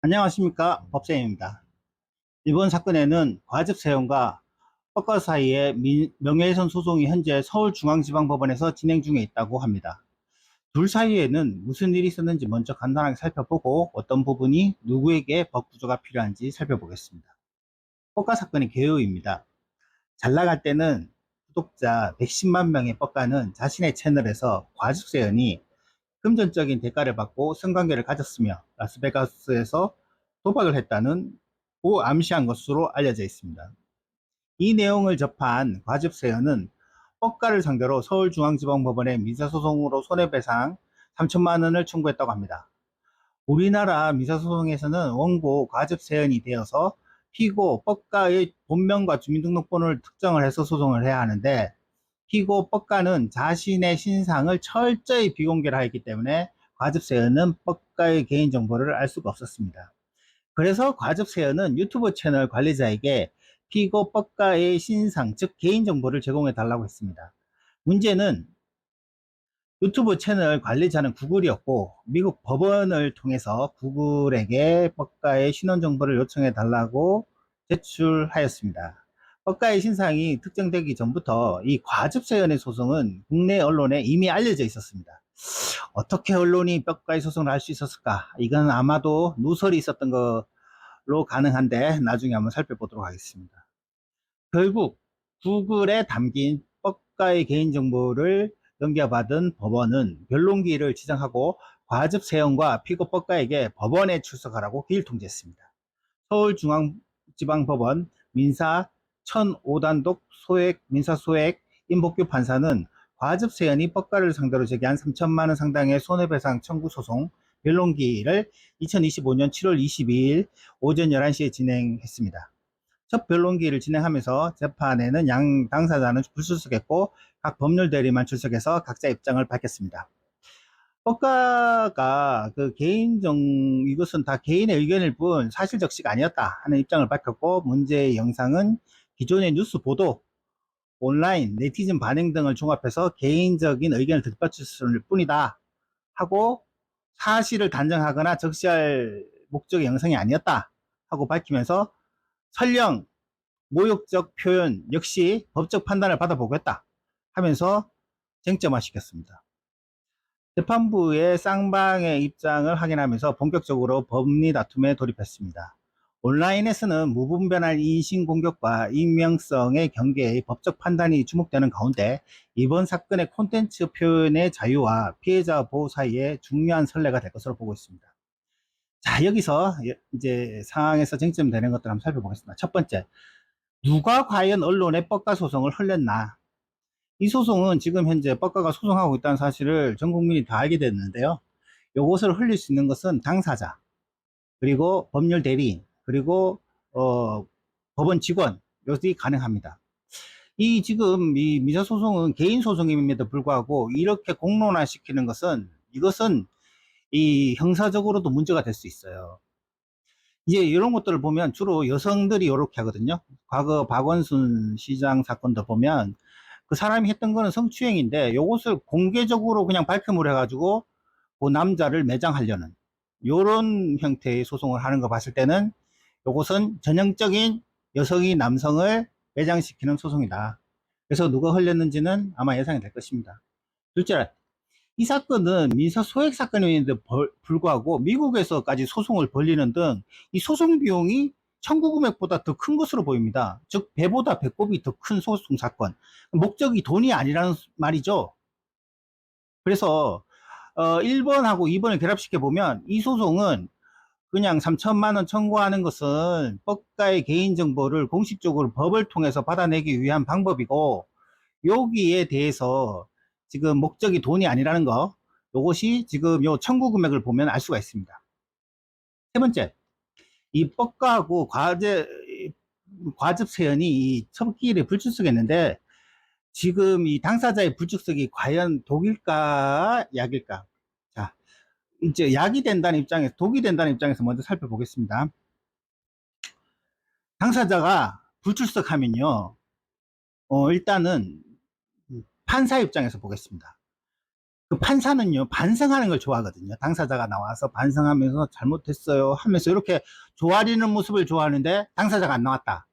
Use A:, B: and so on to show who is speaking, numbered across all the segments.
A: 안녕하십니까, 법쌤입니다. 이번 사건에는 과즙세원과 뻑과 사이의 명예훼손 소송이 현재 서울중앙지방법원에서 진행 중에 있다고 합니다. 둘 사이에는 무슨 일이 있었는지 먼저 간단하게 살펴보고 어떤 부분이 누구에게 법 구조가 필요한지 살펴보겠습니다. 뻑과 사건의 개요입니다. 잘 나갈 때는 구독자 110만 명의 뻑가는 자신의 채널에서 과즙세연이 금전적인 대가를 받고 성관계를 가졌으며 라스베가스에서 도박을 했다는 고 암시한 것으로 알려져 있습니다. 이 내용을 접한 과즙세연은 뻑가를 상대로 서울중앙지방법원에 민사소송으로 손해배상 3천만 원을 청구했다고 합니다. 우리나라 민사소송에서는 원고 과즙세연이 되어서 피고 뻑가의 본명과 주민등록번호를 특정을 해서 소송을 해야 하는데, 피고 뻑가는 자신의 신상을 철저히 비공개를 하였기 때문에 과즙세연은 뻑가의 개인정보를 알 수가 없었습니다. 그래서 과즙세연은 유튜브 채널 관리자에게 피고 뻑가의 신상, 즉 개인정보를 제공해 달라고 했습니다. 문제는 유튜브 채널 관리자는 구글이었고, 미국 법원을 통해서 구글에게 뻑가의 신원정보를 요청해 달라고 제출하였습니다. 뻑가의 신상이 특정되기 전부터 이 과즙세연의 소송은 국내 언론에 이미 알려져 있었습니다. 어떻게 언론이 뻑가의 소송을 할 수 있었을까? 이건 아마도 누설이 있었던 걸로 가능한데, 나중에 한번 살펴보도록 하겠습니다. 결국 구글에 담긴 뻑가의 개인정보를 넘겨받은 법원은 변론기일을 지정하고 과즙세연과 피고 뻑가에게 법원에 출석하라고 기일 통지했습니다. 서울중앙지방법원 민사 1005단독 소액 민사소액 임복규 판사는 과즙세연이 뻑가를 상대로 제기한 3천만 원 상당의 손해배상 청구 소송 변론기일을 2025년 7월 22일 오전 11시에 진행했습니다. 첫 변론기를 진행하면서 재판에는 양 당사자는 불출석했고 각 법률 대리만 출석해서 각자 입장을 밝혔습니다. 법가가 이것은 다 개인의 의견일 뿐 사실 적시가 아니었다 하는 입장을 밝혔고, 문제의 영상은 기존의 뉴스 보도, 온라인, 네티즌 반응 등을 종합해서 개인적인 의견을 덧받쳤을 뿐이다 하고, 사실을 단정하거나 적시할 목적의 영상이 아니었다 하고 밝히면서, 설령 모욕적 표현 역시 법적 판단을 받아보겠다 하면서 쟁점화시켰습니다. 재판부의 쌍방의 입장을 확인하면서 본격적으로 법리 다툼에 돌입했습니다. 온라인에서는 무분별한 인신공격과 익명성의 경계의 법적 판단이 주목되는 가운데, 이번 사건의 콘텐츠 표현의 자유와 피해자 보호 사이에 중요한 선례가 될 것으로 보고 있습니다. 자, 여기서 이제 상황에서 쟁점되는 것들 한번 살펴보겠습니다. 첫 번째, 누가 과연 언론에 뻑가 소송을 흘렸나? 이 소송은 지금 현재 뻑가가 소송하고 있다는 사실을 전 국민이 다 알게 됐는데요. 요것을 흘릴 수 있는 것은 당사자, 그리고 법률 대리인, 그리고 법원 직원, 요것이 가능합니다. 지금 이 민사 소송은 개인 소송임에도 불구하고 이렇게 공론화 시키는 것은, 이것은 이 형사적으로도 문제가 될 수 있어요. 이제 이런 것들을 보면 주로 여성들이 이렇게 하거든요. 과거 박원순 시장 사건도 보면 그 사람이 했던 거는 성추행인데 요것을 공개적으로 그냥 발표물 해가지고 그 남자를 매장하려는 요런 형태의 소송을 하는 거 봤을 때는 요것은 전형적인 여성이 남성을 매장시키는 소송이다. 그래서 누가 흘렸는지는 아마 예상이 될 것입니다. 둘째, 이 사건은 민사 소액 사건임에도 불구하고 미국에서까지 소송을 벌리는 등 이 소송 비용이 청구 금액보다 더 큰 것으로 보입니다. 즉 배보다 배꼽이 더 큰 소송 사건. 목적이 돈이 아니라는 말이죠. 그래서 1번하고 2번을 결합시켜 보면 이 소송은 그냥 3천만 원 청구하는 것은 뻑가의 개인정보를 공식적으로 법을 통해서 받아내기 위한 방법이고, 여기에 대해서 지금 목적이 돈이 아니라는 거, 요것이 지금 요 청구 금액을 보면 알 수가 있습니다. 세 번째, 이 뻑가하고 과즙세연이 이 첩기일에 불출석했는데, 지금 이 당사자의 불출석이 과연 독일까 약일까? 자, 이제 약이 된다는 입장에서, 독이 된다는 입장에서 먼저 살펴보겠습니다. 당사자가 불출석하면요, 일단은 판사 입장에서 보겠습니다. 그 판사는요, 반성하는 걸 좋아하거든요. 당사자가 나와서 반성하면서 잘못했어요 하면서 이렇게 조아리는 모습을 좋아하는데, 당사자가 안 나왔다.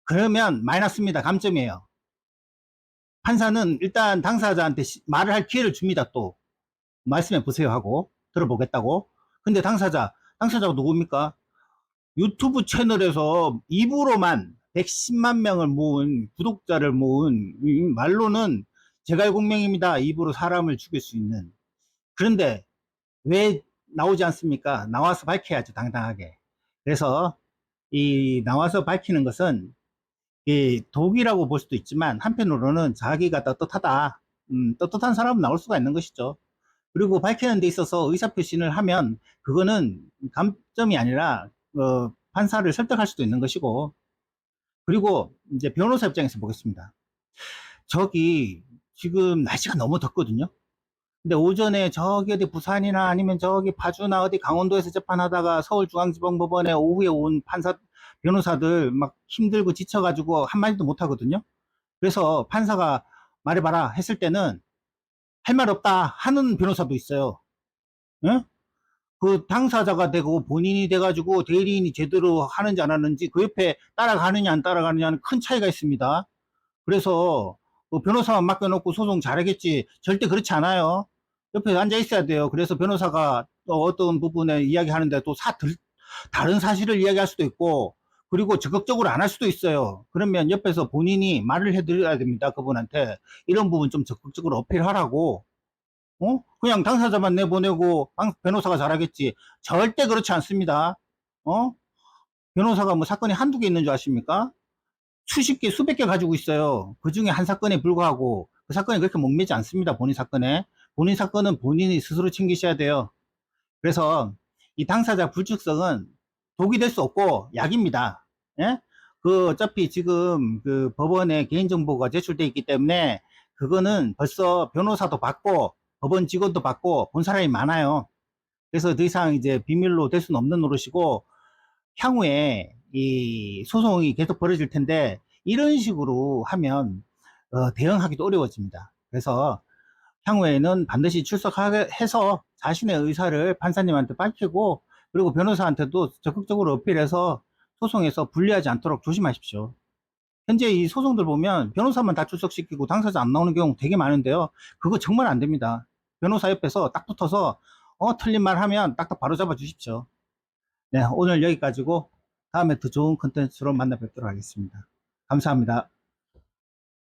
A: 그러면 마이너스입니다. 감점이에요. 판사는 일단 당사자한테 말을 할 기회를 줍니다. 또 말씀해 보세요 하고 들어보겠다고. 근데 당사자가 누굽니까? 유튜브 채널에서 입으로만 110만 명을 모은, 구독자를 모은, 말로는 제갈공명입니다. 입으로 사람을 죽일 수 있는. 그런데 왜 나오지 않습니까? 나와서 밝혀야죠, 당당하게. 그래서 이 나와서 밝히는 것은 이 독이라고 볼 수도 있지만, 한편으로는 자기가 떳떳하다, 떳떳한 사람은 나올 수가 있는 것이죠. 그리고 밝히는 데 있어서 의사표시를 하면 그거는 감점이 아니라 판사를 설득할 수도 있는 것이고. 그리고 이제 변호사 입장에서 보겠습니다. 저기 지금 날씨가 너무 덥거든요. 근데 오전에 저기 어디 부산이나 아니면 저기 파주나 어디 강원도에서 재판하다가 서울중앙지방법원에 오후에 온 변호사들 막 힘들고 지쳐가지고 한마디도 못 하거든요. 그래서 판사가 말해봐라 했을 때는 할 말 없다 하는 변호사도 있어요. 응? 그 당사자가 되고 본인이 돼가지고 대리인이 제대로 하는지 안 하는지, 그 옆에 따라가느냐 안 따라가느냐는 큰 차이가 있습니다. 그래서 뭐 변호사만 맡겨놓고 소송 잘하겠지, 절대 그렇지 않아요. 옆에 앉아 있어야 돼요. 그래서 변호사가 또 어떤 부분에 이야기하는데 또 다른 사실을 이야기할 수도 있고, 그리고 적극적으로 안 할 수도 있어요. 그러면 옆에서 본인이 말을 해드려야 됩니다. 그분한테 이런 부분 좀 적극적으로 어필하라고. 그냥 당사자만 내보내고 변호사가 잘하겠지, 절대 그렇지 않습니다. 어? 변호사가 뭐 사건이 한두 개 있는 줄 아십니까? 수십 개, 수백 개 가지고 있어요. 그 중에 한 사건에 불과하고, 그 사건이 그렇게 목매지 않습니다. 본인 사건은 본인이 스스로 챙기셔야 돼요. 그래서 이 당사자 불축성은 독이 될 수 없고 약입니다. 예? 그 어차피 지금 그 법원에 개인정보가 제출돼 있기 때문에 그거는 벌써 변호사도 받고 법원 직원도 받고 본 사람이 많아요. 그래서 더 이상 이제 비밀로 될 수는 없는 노릇이고, 향후에 이 소송이 계속 벌어질 텐데 이런 식으로 하면 대응하기도 어려워집니다. 그래서 향후에는 반드시 출석해서 자신의 의사를 판사님한테 밝히고, 그리고 변호사한테도 적극적으로 어필해서 소송에서 불리하지 않도록 조심하십시오. 현재 이 소송들 보면 변호사만 다 출석시키고 당사자 안 나오는 경우 되게 많은데요. 그거 정말 안 됩니다. 변호사 옆에서 딱 붙어서 틀린 말 하면 딱딱 바로 잡아 주십시오. 네, 오늘 여기까지고 다음에 더 좋은 컨텐츠로 만나 뵙도록 하겠습니다. 감사합니다.